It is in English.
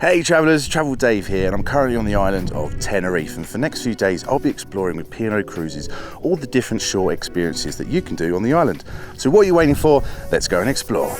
Hey travellers, Travel Dave here, and I'm currently on the island of Tenerife, and for the next few days I'll be exploring with P&O Cruises all the different shore experiences that you can do on the island. So what are you waiting for? Let's go and explore.